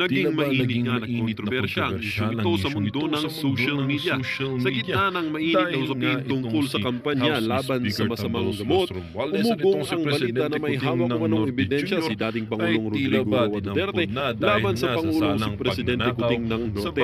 Naging mainit nga na kontrobersya ang isyong ito sa mundo ng social media. Sa gitna ng mainit na usapin tungkol sa kampanya laban sa masamang gamot, umugong ang balita na may hawak umanong ebidensya si dating Pangulong Rodrigo Roa Duterte laban sa Pangulong si Presidente Kuting ng Norte.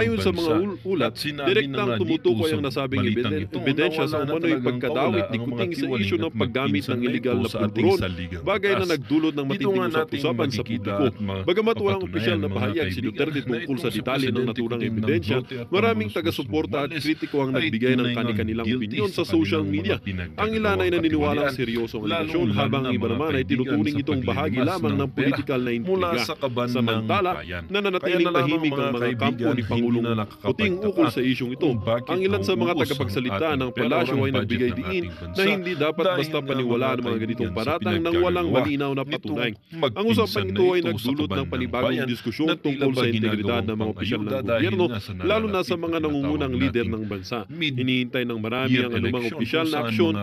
Ayon sa mga ulat, direktang tumutukoy ang nasabing ebidensya sa umano'y pagkadawit ni Kuting sa isyu ng paggamit ng iligal na pulburon, bagay na nagdulot ng matinding usap-usapan sa publiko. Bagamat walang opisyal na pahayag si Duterte tungkol sa detalye ng naturang ebidensya, maraming taga-suporta at kritiko ang nagbigay ng kani-kanilang opinyon sa social media. Ang ilan ay naniniwalang seryosong aligasyon, habang ang iba naman ay tinuturing itong bahagi lamang ng politikal na intriga. Samantala, nananatiling tahimik ang mga kampo ni Pangulong Kuting ukol sa isyong ito. Ang ilan sa mga tagapagsalita ng palasyo ay nagbigay diin na hindi dapat basta paniwalaan ang mga ganitong paratang nang walang malinaw na patunay. Ang usapang ito ay nagdulot ng panibagong diskusyon tungkol sa integridad ng mga opisyal ng gobyerno, lalo na sa mga nangungunang lider ng bansa. Hinihintay ng marami ang anumang opisyal na aksyon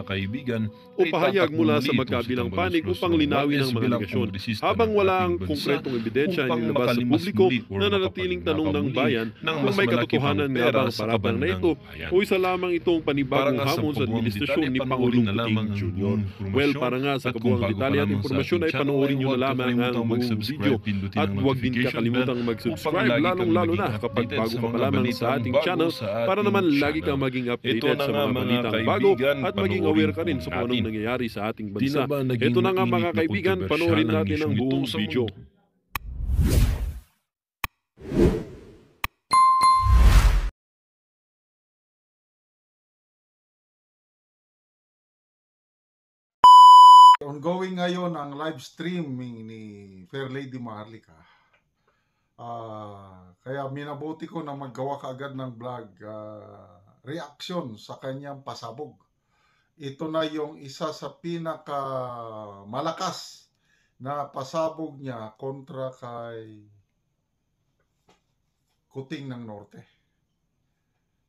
o pahayag mula sa magkabilang panig upang linawin ang mga negasyon. Habang wala ang konkretong ebidensya na nilabas sa publiko, nananatiling tanong ng bayan kung may katotohanan nga ba ang paratang na ito o isa lamang itong panibagong hamon sa administrasyon ni Pangulong Kuting Jr. Well, para nga sa kabuuang detalye at informasyon ay panoorin nyo na lamang ang buong video at huwag din kakalimutang mag-subscribe, lalong-lalo na kapag bago ka pa lamang sa ating channel para naman lagi kang maging updated sa mga balitang bago at maging aware ka rin sa kung anong nangyayari sa ating bansa. Ito na nga mga kaibigan, panoorin natin ang buong video. Ongoing ngayon ang live streaming ni Fairlady Maharlika. Kaya minabuti ko na maggawa kaagad ng vlog reaction sa kanyang pasabog. Ito na yung isa sa pinaka malakas na pasabog niya kontra kay Kuting ng Norte.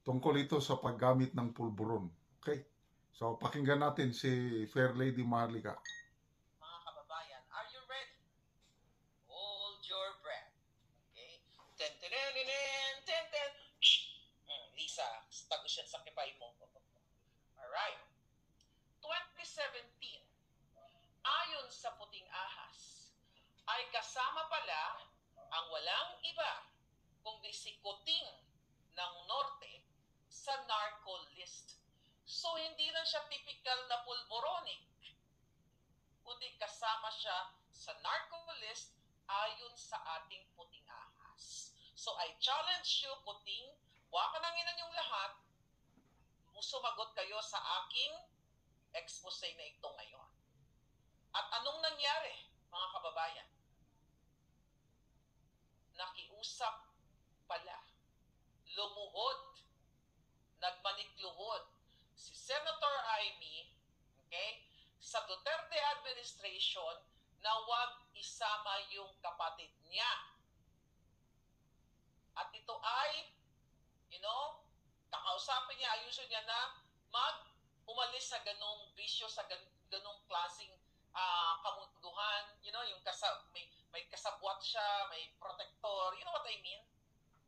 Tungkol ito sa paggamit ng pulburon. Okay? So, pakinggan natin si Fairlady Maharlika. Mga kababayan, are you ready? Hold your breath. Okay? Ten-ten-ten-ten, ten-ten. Lisa, tagos yan sa kipay mo. Alright. 2017, ayon sa Puting Ahas, ay kasama pala ang walang iba kundi si Kuting ng Norte sa narco list. So, hindi lang siya typical na pulboronic, kundi kasama siya sa narco list ayon sa ating Puting Ahas. So, I challenge you, Kuting, huwag ka nang inan yung lahat, sumagot kayo sa aking expose na ito ngayon. At anong nangyari, mga kababayan? Nakiusap pala, lumuhod, nagmanikluhod, si Senator Amy, okay, sa Duterte administration na wag isama yung kapatid niya. At ito ay, kakausapin niya, ayusin niya na umalis sa ganong bisyo, sa ganong klaseng kamunduhan, yung may kasabwat siya, may protector, you know what I mean?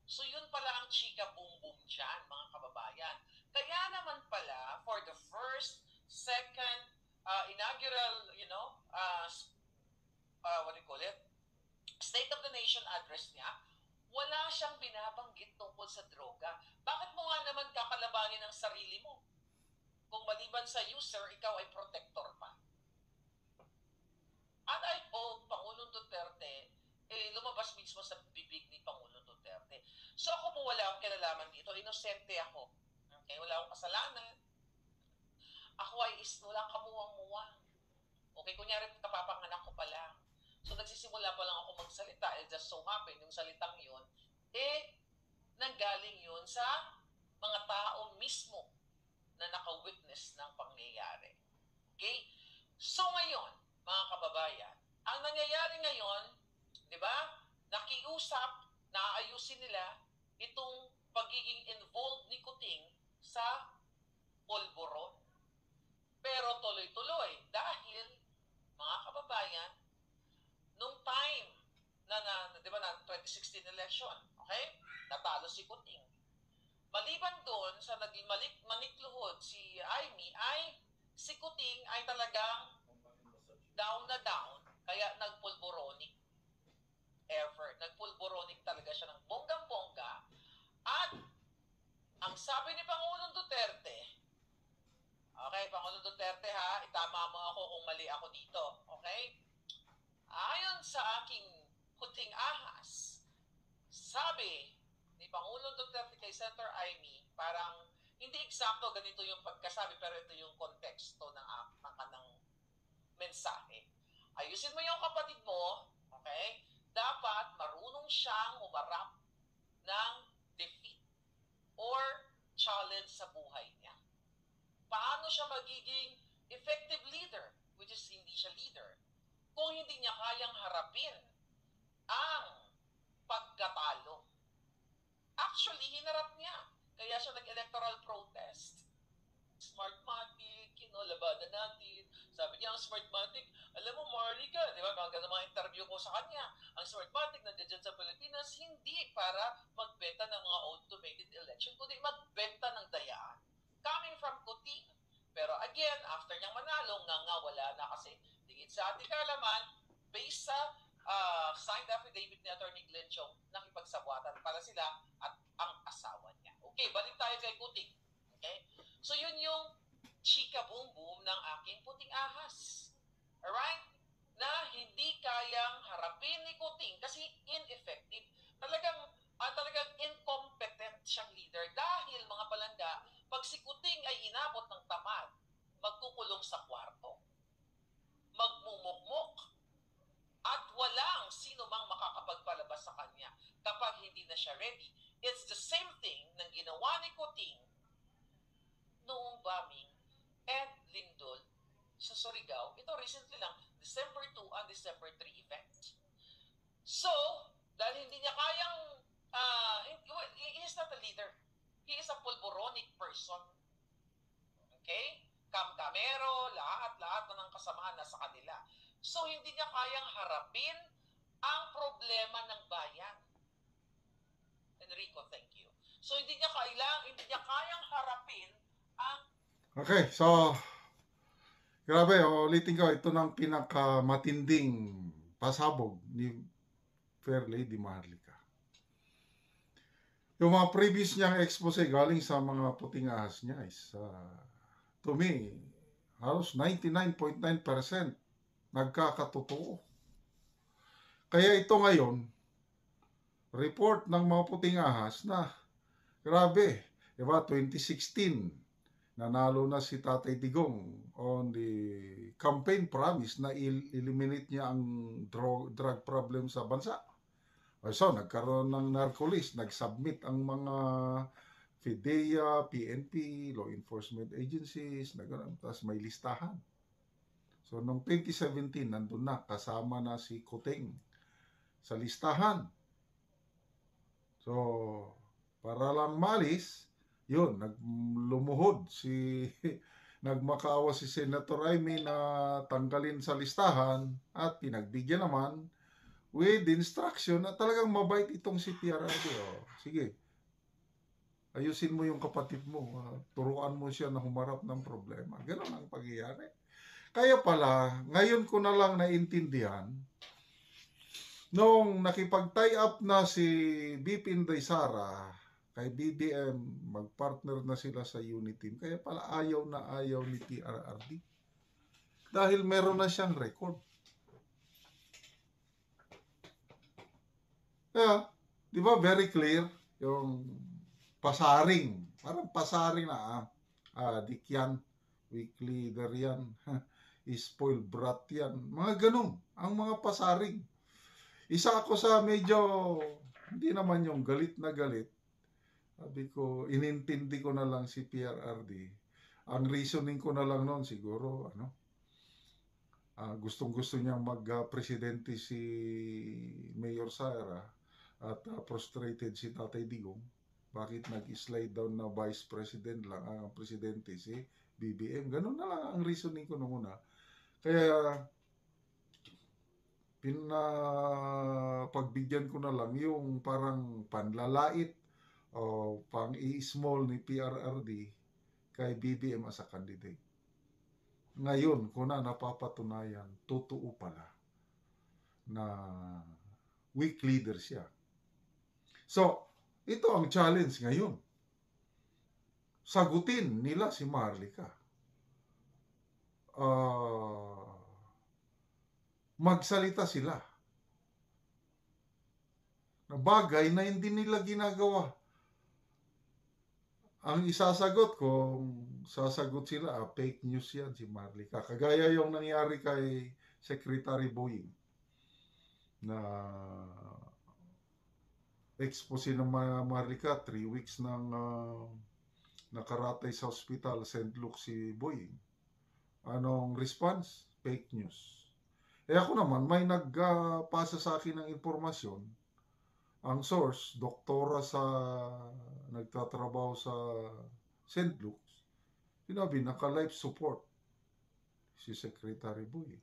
So yun pala ang chika boom boom dyan, mga kababayan. Kaya naman pala, for the first, second, inaugural, what do you call it? State of the Nation address niya, wala siyang binabanggit tungkol sa droga. Bakit mo nga naman kakalabanin ang sarili mo? Kung maliban sa user, ikaw ay protector pa. At I hope, Pangulong Duterte, lumabas mismo sa bibig ni Pangulong Duterte. So ako po wala akong kinalaman dito. Inosente ako. Okay? Wala akong kasalanan. Ako ay walang kamuwang-muwang. Okay? Kunyari, kapapanganak ko pa lang. So nagsisimula pa lang ako magsalita. It just so happen, yung salitang yun, nanggaling yun sa mga tao mismo na naka-witness ng pangyayari. Okay? So ngayon, mga kababayan, ang nangyayari ngayon, di ba, nakiusap, naaayusin nila itong pagiging involved ni Kuting sa pulburon. Pero tuloy-tuloy dahil, mga kababayan, nung time di ba, na 2016 election. Okay? Natalo si Kuting. Maliban doon sa naging manikluhod si Amy, ay si Kuting ay talagang down na down, kaya nagpulboronic. Nagpulboronic talaga siya ng bonggang-bongga. At ang sabi ni Pangulong Duterte, okay, Pangulong Duterte ha, itama mo ako kung mali ako dito, okay? Ayon sa aking puting ahas, sabi ni Pangulong Duterte kay Senator Amy, parang hindi eksakto ganito yung pagkasabi, pero ito yung konteksto ng kanang mensahe. Ayusin mo yung kapatid mo, okay? Dapat marunong siyang umarap ng defeat or challenge sa buhay niya. Paano siya magiging effective leader, which is hindi siya leader, kung hindi niya kayang harapin ang pagkatalo? Actually, hinarap niya. Kaya siya nag-electoral protest. Smartmatic, labanan natin. Sabi niya, ang Smartmatic, alam mo, Marley ka, di ba? Mga interview ko sa kanya. Ang Smartmatic nandiyan sa Pilipinas, hindi para magbenta ng mga automated election, kundi magbenta ng dayaan. Coming from Kuting. Pero again, after niyang manalo, wala na kasi tingin sa ating kaalaman, based sa signed affidavit ni Atty. Glenn Chong, nakipagsabwatan pala sila at ang asawa niya. Okay, balik tayo kay Kuting. Okay? So yun yung chika boom boom ng aking puting ahas. Alright? Na hindi kayang harapin ni Kuting kasi ineffective. Talagang incompetent siyang leader dahil mga palangga, pag si Kuting ay inabot ng tamad, magkukulong sa kwarto, magmumukmok, at walang sino mang makakapagpalabas sa kanya kapag hindi na siya ready. It's the same thing ng ginawa ni Kuting noong bombing and lindol sa Surigao. Ito recently lang, December 2 and December 3 event. So, dahil hindi niya kayang, he is not a leader. He is a pulboronic person. Okay? Kamkamero, lahat na ng kasamahan na sa kanila. So, hindi niya kayang harapin ang problema ng bayan. Enrico, thank you. So, hindi niya kayang harapin ang... Okay, so, grabe, ulitin ko, ito ng pinakamatinding pasabog ni Fair Lady Maharlika. Yung mga previous niyang expose galing sa mga puting ahas niya is, to me, halos 99.9% nagkakatotoo. Kaya ito ngayon, report ng mga puting ahas na, grabe, diba, 2016, nanalo na si Tatay Digong on the campaign promise na eliminate niya ang drug problem sa bansa. So, nagkaroon ng narco-list, nag-submit ang mga FIDEA, PNP, law enforcement agencies, tapos may listahan. So, noong 2017, nandun na, kasama na si Kuting sa listahan. So, para lang malis, yun, lumuhod nagmakaawa si Senator Amy na tanggalin sa listahan at pinagbigyan naman with instruction na talagang mabait itong si PRRD. Sige, ayusin mo yung kapatid mo, turuan mo siya na humarap ng problema. Ganun ang pangyayari. Kaya pala, ngayon ko na lang naintindihan, nung nakipag-tie up na si BP Inday Sara kay BBM, mag-partner na sila sa Uniteam, kaya pala ayaw ni PRRD. Dahil meron na siyang record. Kaya, di ba very clear yung pasaring. Parang pasaring na, dik yan, weak leader yan, spoiled brat yan. Mga ganun, ang mga pasaring. Isa ako sa medyo, hindi naman yung galit na galit. Sabi ko, inintindi ko na lang si PRRD. Ang reasoning ko na lang noon siguro, gustong-gusto niyang mag-presidente si Mayor Sara at frustrated si Tatay Digong. Bakit nag-slide down na vice president lang ang presidente si BBM? Ganun na lang ang reasoning ko noong una. Kaya, pagbigyan ko na lang yung parang panlalait o pang-i-small ni PRRD kay BBM as a candidate. Ngayon ko na napapatunayan, totoo pala na weak leader siya. So, ito ang challenge ngayon. Sagutin nila si Marlica. Magsalita sila na bagay na hindi nila ginagawa. Ang isasagot ko, sasagot sila, fake news yan si Marlica. Kagaya yung nangyari kay Secretary Boying na expose ng Marlica, 3 weeks nang nakaratay sa hospital, St. Luke si Boying. Anong response? Fake news. Ako naman, may nagpasa sa akin ng impormasyon. Ang source, doktora nagtatrabaho sa St. Luke's, sinabi, naka-life support si Secretary Boying.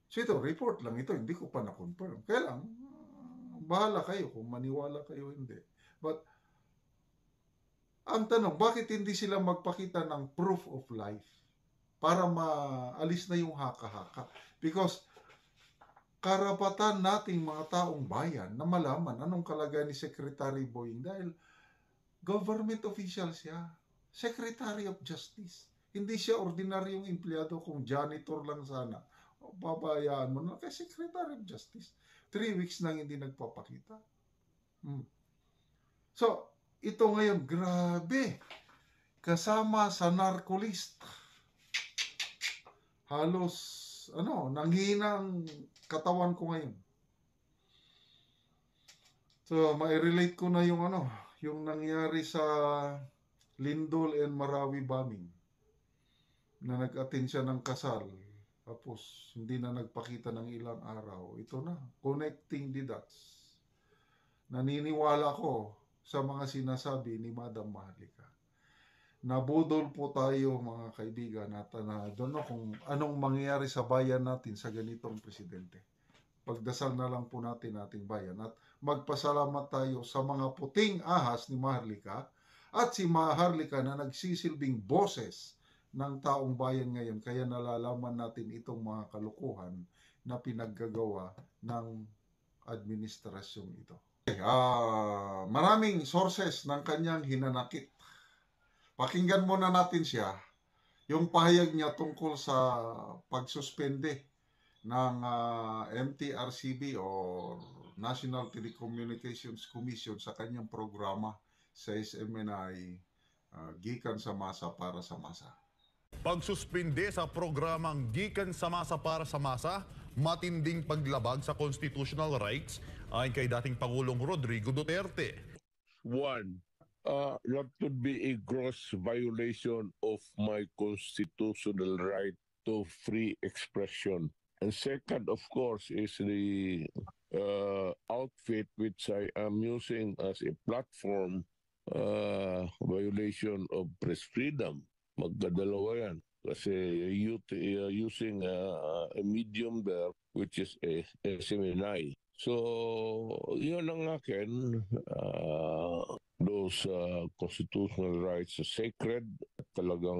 So ito, report lang ito, hindi ko pa na-confirm. Kaya lang, bahala kayo kung maniwala kayo hindi. But, ang tanong, bakit hindi sila magpakita ng proof of life para maalis na yung haka-haka? Because karapatan nating mga taong bayan na malaman anong kalagayan ni Secretary Boying dahil government official siya, Secretary of Justice. Hindi siya ordinaryong empleyado, kung janitor lang sana. Babayaan mo na kay Secretary of Justice. 3 weeks nang hindi nagpapakita. So, ito ngayon, grabe. Kasama sa narcolist. Halos nanghina ang katawan ko ngayon. So, mai-relate ko na yung nangyari sa Lindol and Marawi bombing. Na nag-attend siya ng kasal. Tapos, hindi na nagpakita ng ilang araw. Ito na, connecting the dots. Naniniwala ko sa mga sinasabi ni Madam Marlica. Nabudol po tayo mga kaibigan at doon kung anong mangyayari sa bayan natin sa ganitong presidente. Pagdasal na lang po natin ating bayan at magpasalamat tayo sa mga puting ahas ni Marlica at si Marlica na nagsisilbing boses ng taong bayan ngayon. Kaya nalalaman natin itong mga kalukuhan na pinaggagawa ng administrasyong ito. Maraming sources ng kanyang hinanakit. Pakinggan muna natin siya, yung pahayag niya tungkol sa pagsuspende ng MTRCB o National Telecommunications Commission sa kanyang programa sa SMNI, Gikan sa Masa para sa Masa. Pagsuspende sa programang Gikan sa Masa para sa Masa, matinding paglabag sa constitutional rights ayon kay dating Pangulong Rodrigo Duterte. 1. That would be a gross violation of my constitutional right to free expression. And second, of course, is the outfit which I am using as a platform, violation of press freedom. Magdadalawa yan. Kasi using a medium there, which is a SMNI. So, yun ang akin. Those constitutional rights are sacred. Talagang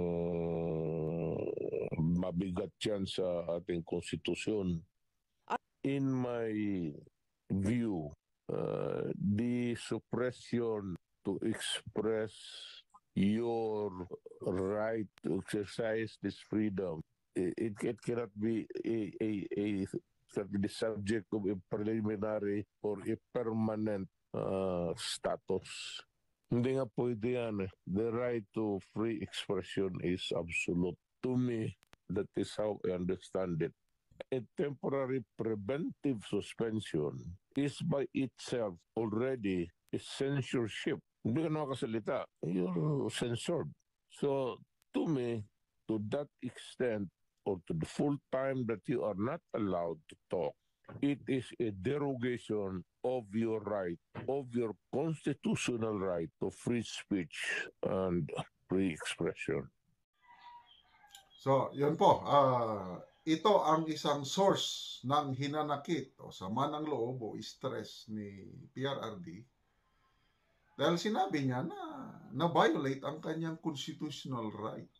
mabigat yan sa ating konstitusyon. In my view, the suppression to express your right to exercise this freedom, it cannot be the subject of a preliminary or a permanent status. Hindi nga pwede yan. The right to free expression is absolute. To me, that is how I understand it. A temporary preventive suspension is by itself already a censorship. Hindi ka nakasalita. You're censored. So, to me, to that extent, or to the full time that you are not allowed to talk, it is a derogation of your right, of your constitutional right to free speech and free expression. So, yun po. ito ang isang source ng hinanakit o sama ng loob o stress ni PRRD dahil sinabi niya na violate ang kanyang constitutional right.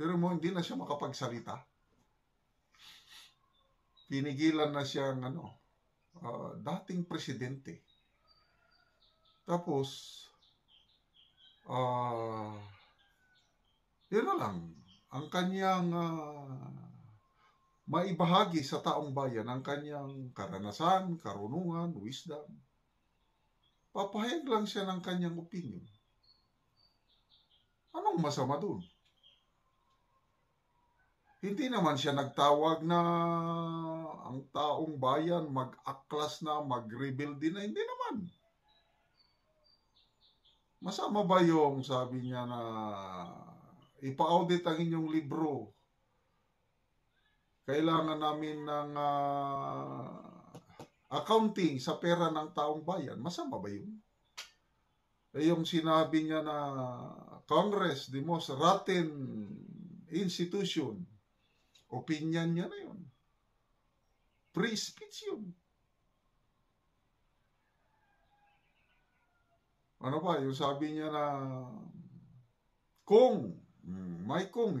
Pero hindi na siya makapagsalita. Pinigilan na siyang dating presidente. Tapos, yun na lang. Ang kanyang maibahagi sa taong bayan, ang kanyang karanasan, karunungan, wisdom. Papahayag lang siya ng kanyang opinion. Anong masama dun? Hindi naman siya nagtawag na ang taong bayan mag-aklas na, mag-rebuild din na. Hindi naman. Masama ba yung sabi niya na ipa-audit ang inyong libro? Kailangan namin ng accounting sa pera ng taong bayan. Masama ba yun? Yung sinabi niya na Congress, the most rotten institution, opinion niya na yun. Free speech yun. Ano ba, yung sabi niya na may kung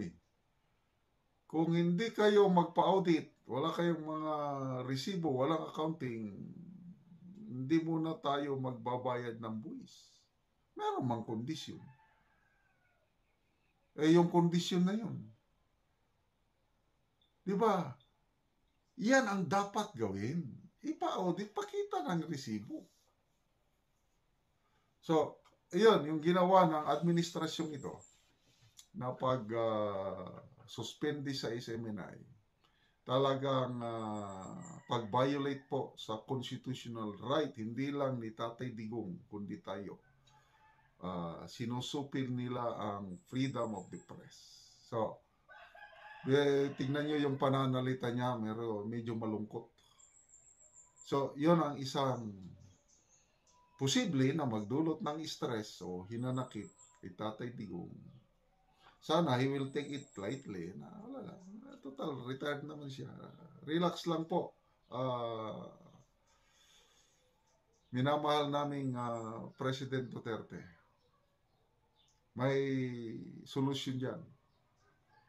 kung hindi kayo magpa-audit, wala kayong mga resibo, walang accounting, hindi muna tayo magbabayad ng buwis. Meron mang kondisyon. Yung kondisyon na yun. Di ba? Yan ang dapat gawin. Ipa-audit, pakita ng resibo. So, yun, yung ginawa ng administrasyong ito na pag-suspende sa SMNI, talagang pag-violate po sa constitutional right, hindi lang ni Tatay Digong, kundi tayo. Sinusupil nila ang freedom of the press. So, tingnan nyo yung pananalita niya, medyo malungkot. So, yun ang isang posible na magdulot ng stress o hinanakit kay Tatay Digong. Sana he will take it lightly. Wala lang. Total, retired naman siya. Relax lang po. Minamahal naming President Duterte. May solusyon dyan.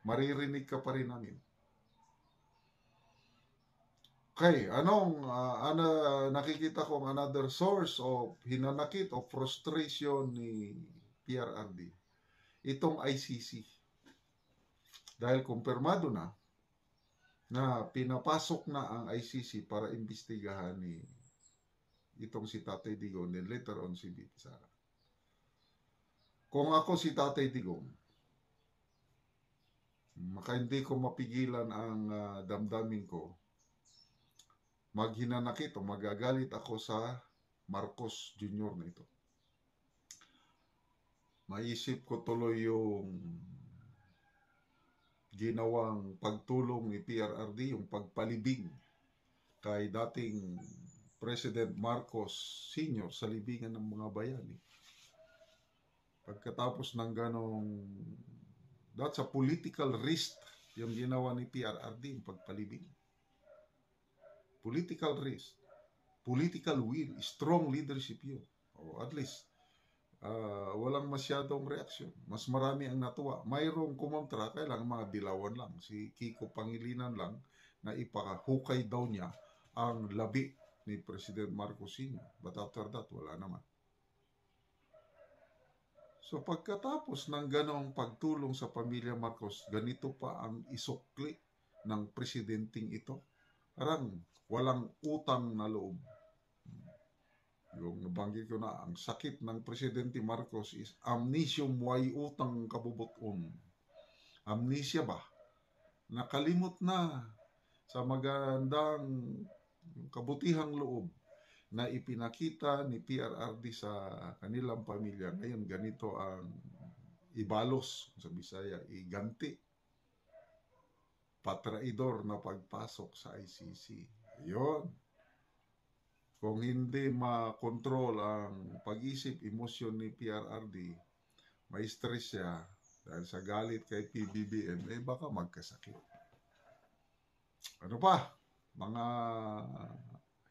Maririnig ka pa rin namin. Okay, nakikita kong another source of hinanakit o frustration ni PRRD? Itong ICC. Dahil kumpirmado na pinapasok na ang ICC para imbestigahan ni itong si Tatay Digong and later on si BP Sara. Kung ako si Tatay Digong, hindi ko mapigilan ang damdamin ko, maghinanakit o magagalit ako sa Marcos Jr. na ito. Maisip ko tuloy yung ginawang pagtulong ni PRRD, yung pagpalibing kay dating President Marcos Sr. sa libingan ng mga bayani. Pagkatapos ng that's a political risk yung ginawa ni PRRD, yung pagpalibing. Political risk, political will, strong leadership yun. O at least, walang masyadong reaksyon. Mas marami ang natuwa. Mayroong kumontra, kailangan mga dilawan lang. Si Kiko Pangilinan lang na ipahukay daw niya ang labi ni President Marcos Sr. But after that, wala naman. So pagkatapos ng ganong pagtulong sa pamilya Marcos, ganito pa ang isukli ng presidenting ito. Parang walang utang na loob. Yung nabanggit ko na, ang sakit ng Presidente Marcos is amnesium way utang kabubuton. Amnesia ba? Nakalimot na sa magandang kabutihang loob na ipinakita ni PRRD sa kanilang pamilya. Ngayon, ganito ang ibalos sa Bisaya, iganti. Patraidor na pagpasok sa ICC. Yun. Kung hindi makontrol ang pag-isip, emosyon ni PRRD, may stress siya dahil sa galit kay PBBM, baka magkasakit. ano pa, mga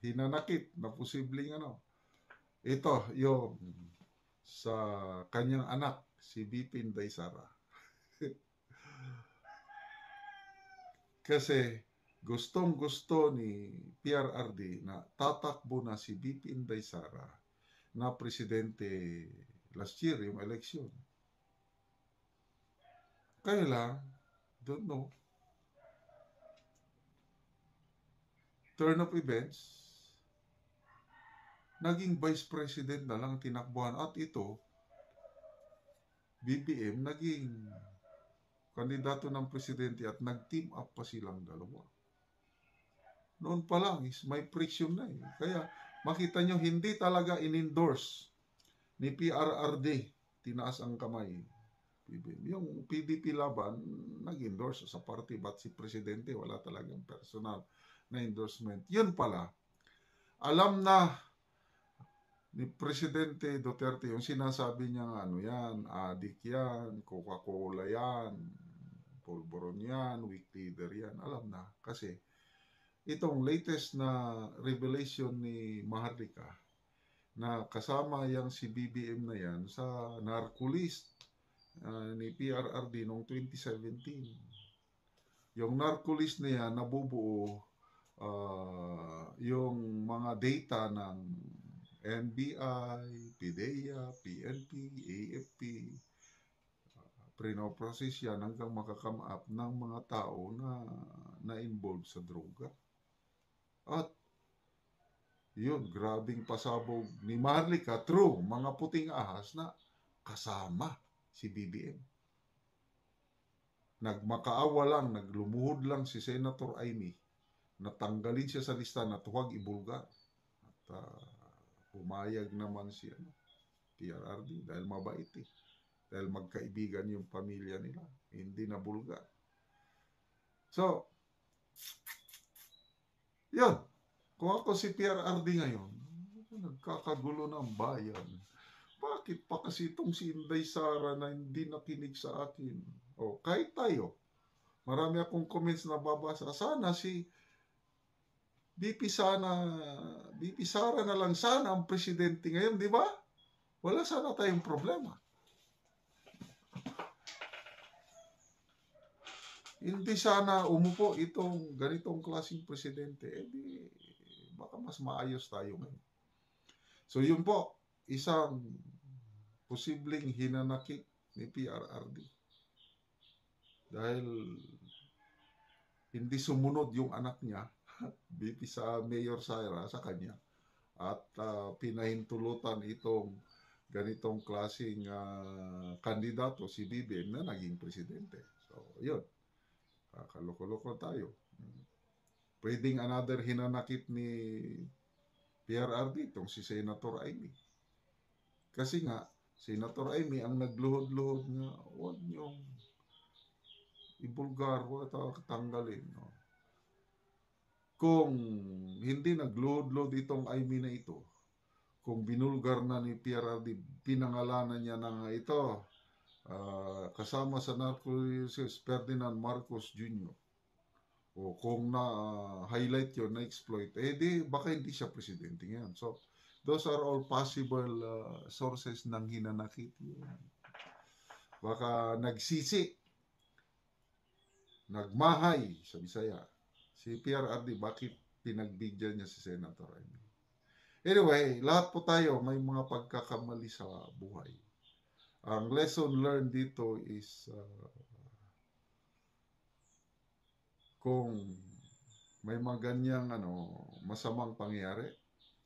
hinanakit na posibleng ano. Ito, yung sa kanyang anak, si BP Inday Sara. Kasi gustong-gusto ni PRRD na tatakbo na si BP Inday Sara na presidente last year, yung election. Kaya lang, don't know. Turn of events, naging vice president na lang tinakbuhan at ito, BBM, naging kandidato ng presidente at nag-team up pa silang dalawa. Noon pa lang is may friction na eh. Kaya makita nyo, hindi talaga in-endorse ni PRRD, tinaas ang kamay. Yung PDP laban, nag-endorse sa party, but si presidente wala talagang personal na endorsement. Yun pala, alam na ni Presidente Duterte yung sinasabi niya ano yan, adik yan, Coca-Cola yan, pulburon yan, weak leader yan, alam na. Kasi itong latest na revelation ni Maharlika na kasama yang si BBM na yan sa narcolist ni PRRD noong 2017. Yung narcolist na yan nabubuo yung mga data ng NBI, PDEA, PNP, AFP, prinoprocess yan hanggang makakam up ng mga tao na involved sa droga. At yun, grabing pasabog ni Maharlika through mga puting ahas na kasama si BBM. Nagmakaawa lang, naglumuhod lang si Senator Amy, natanggalin siya sa lista na huwag ibulgar. At pumayag naman si PRRD dahil mabait eh. Dahil magkaibigan yung pamilya nila. Hindi na bulgar. So, yun. Kung ako si PRRD ngayon, nagkakagulo ng bayan. Bakit pa kasi itong si Inday Sara na hindi nakinig sa akin? O, kahit tayo. Marami akong comments na babasa. Sana si BP Sara na lang sana ang presidente ngayon, di ba? Wala sana tayong problema. Hindi sana umupo itong ganitong klaseng presidente, di baka mas maayos tayo ngayon. So yun po, isang posibleng hinanakit ni PRRD. Dahil hindi sumunod yung anak niya, BP sa Mayor Sara sa kanya at pinahintulutan itong ganitong klaseng kandidato si BBM na naging presidente. So, yun. Kaloko-loko tayo. Pwedeng another hinanakit ni PRRD itong si Senator Amy. Kasi nga, Senator Amy ang nagluhod-luhod nga, huwag niyong ibulgar, huwag tanggalin. No? Kung hindi nagload-load itong Amy na ito, kung binulgar na ni PRRD, pinangalanan niya na nga ito, kasama sa narcosis Ferdinand Marcos Jr. O kung na-highlight yun, na-exploit, di baka hindi siya presidente ngayon. So, those are all possible sources ng hinanakit yun. Baka nagsisi, nagmahay sa Bisaya. Si PRRD, bakit pinagbigyan niya si Senator Amy? Anyway, lahat po tayo may mga pagkakamali sa buhay. Ang lesson learned dito is kung may mga ganyang masamang pangyayari,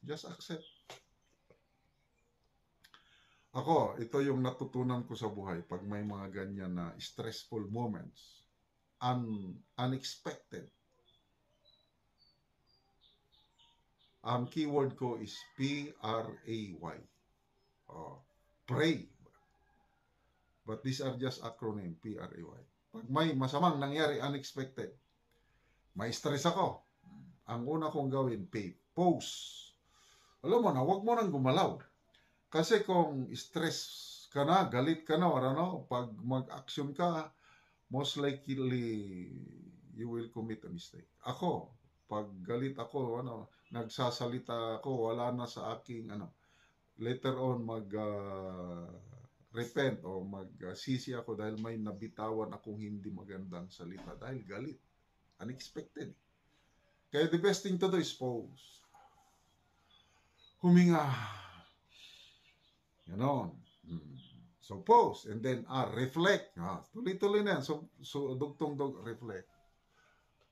just accept. Ako, ito yung natutunan ko sa buhay pag may mga ganyan na stressful moments, unexpected. Ang keyword ko is P-R-A-Y. Pray. But these are just acronym, P-R-A-Y. Pag may masamang nangyari, unexpected, may stress ako. Ang una kong gawin, pause. Alam mo na, huwag mo nang gumalaw. Kasi kung stress ka na, galit ka na, pag mag-action ka, most likely you will commit a mistake. Ako, pag galit ako, nagsasalita ako, wala na sa aking, later on repent o magsisi ako dahil may nabitawan akong hindi magandang salita dahil galit. Unexpected. Kaya the best thing to do is pause. Huminga. Ganon. So pause and then reflect. Tuloy-tuloy na yan. So dugtong-dug, reflect.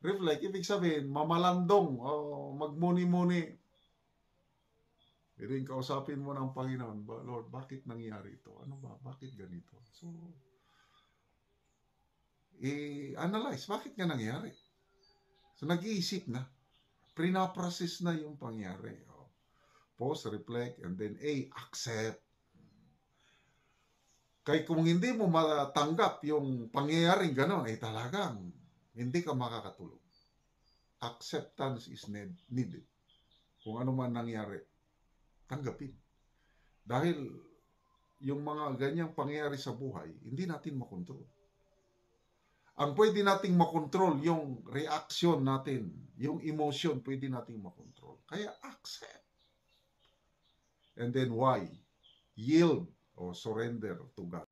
Reflect, ibig sabihin, mamalandong o magmuni-muni. Pwedeng kausapin mo ng Panginoon, Lord, bakit nangyari ito? Ano ba? Bakit ganito? So, i-analyze, bakit nga nangyari? So, nag-iisip na. Pre-process na yung pangyari. Pause, reflect, and then accept. Kaya kung hindi mo matanggap yung pangyayaring gano'n, talagang hindi ka makakatulog. Acceptance is needed. Kung ano man nangyari, tanggapin. Dahil yung mga ganyang pangyayari sa buhay, hindi natin makontrol. Ang pwede nating makontrol, yung reaction natin, yung emotion, pwede nating makontrol. Kaya accept. And then why? Yield or surrender to God.